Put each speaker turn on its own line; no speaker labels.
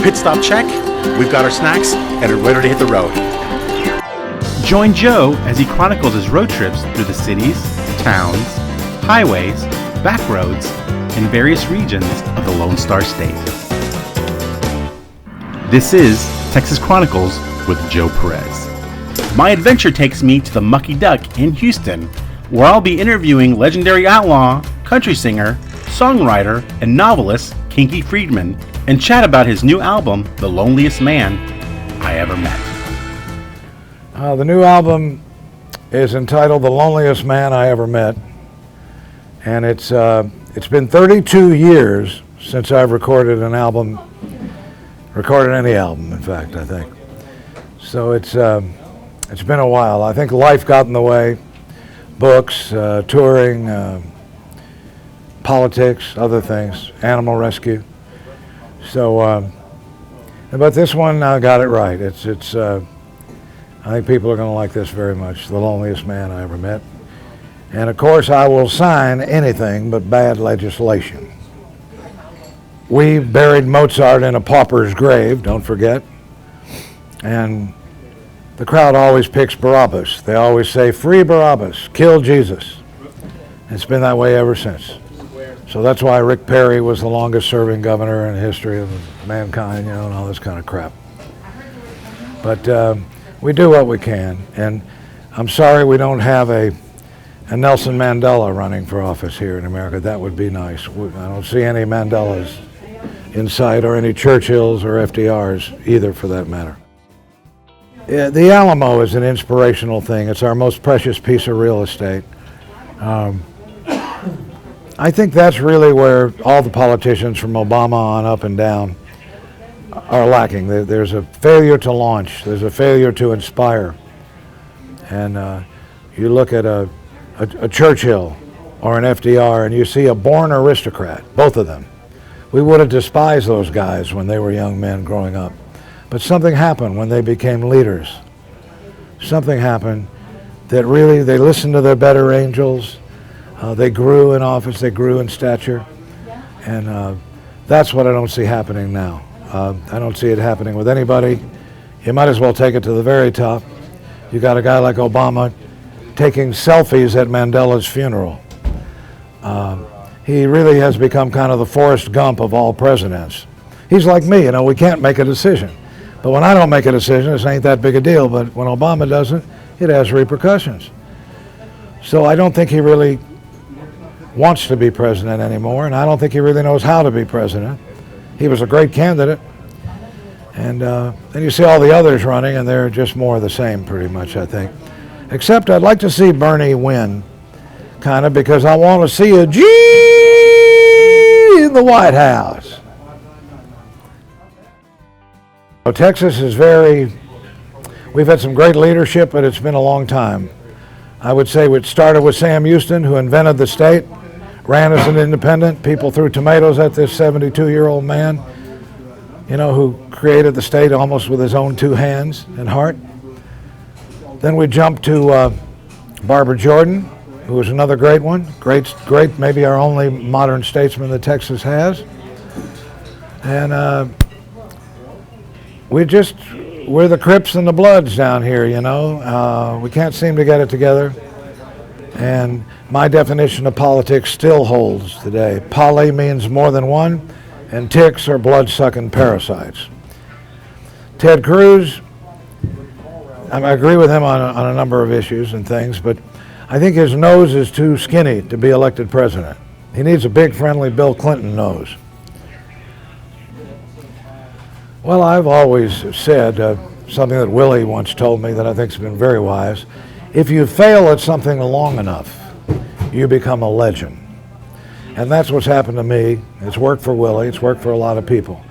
Pit stop check, we've got our snacks, and are ready to hit the road. Join Joe as he chronicles his road trips through the cities, towns, highways, back roads, and various regions of the Lone Star State. This is Texas Chronicles with Joe Perez. My adventure takes me to the Mucky Duck in Houston, where I'll be interviewing legendary outlaw, country singer, songwriter, and novelist Kinky Friedman, and chat about his new album, The Loneliest Man I Ever Met.
The new album is entitled The Loneliest Man I Ever Met, and it's been 32 years since I've recorded any album, in fact, I think. So it's been a while. I think life got in the way, books, touring, politics, other things, animal rescue. So, but this one got it right. I think people are going to like this very much. The Loneliest Man I Ever Met. And of course, I will sign anything but bad legislation. We buried Mozart in a pauper's grave, don't forget. And the crowd always picks Barabbas. They always say, free Barabbas, kill Jesus. It's been that way ever since. So that's why Rick Perry was the longest serving governor in the history of mankind, and all this kind of crap. But we do what we can. And I'm sorry we don't have a Nelson Mandela running for office here in America. That would be nice. I don't see any Mandelas in sight, or any Churchills or FDRs either, for that matter. The Alamo is an inspirational thing. It's our most precious piece of real estate. I think that's really where all the politicians from Obama on up and down are lacking. There's a failure to launch. There's a failure to inspire. And you look at a Churchill or an FDR, and you see a born aristocrat, both of them. We would have despised those guys when they were young men growing up. But something happened when they became leaders. Something happened that really, they listened to their better angels. They grew in office, they grew in stature. And that's what I don't see happening now. I don't see it happening with anybody. You might as well take it to the very top. You got a guy like Obama taking selfies at Mandela's funeral. He really has become kind of the Forrest Gump of all presidents. He's like me, we can't make a decision. But when I don't make a decision, it ain't that big a deal. But when Obama doesn't, it has repercussions. So I don't think he really wants to be president anymore, and I don't think he really knows how to be president. He was a great candidate. And then you see all the others running, and they're just more of the same, pretty much, I think. Except I'd like to see Bernie win, kind of, because I want to see a G in the White House. So Texas is we've had some great leadership, but it's been a long time. I would say it started with Sam Houston, who invented the state, ran as an independent. People threw tomatoes at this 72-year-old man, who created the state almost with his own two hands and heart. Then we jumped to Barbara Jordan, who was another great one. Great, maybe our only modern statesman that Texas has. And we're the Crips and the Bloods down here, We can't seem to get it together. And my definition of politics still holds today. Poly means more than one, and ticks are blood-sucking parasites. Ted Cruz, I agree with him on a number of issues and things, but I think his nose is too skinny to be elected president. He needs a big, friendly Bill Clinton nose. Well, I've always said something that Willie once told me that I think has been very wise. If you fail at something long enough, you become a legend. And that's what's happened to me. It's worked for Willie. It's worked for a lot of people.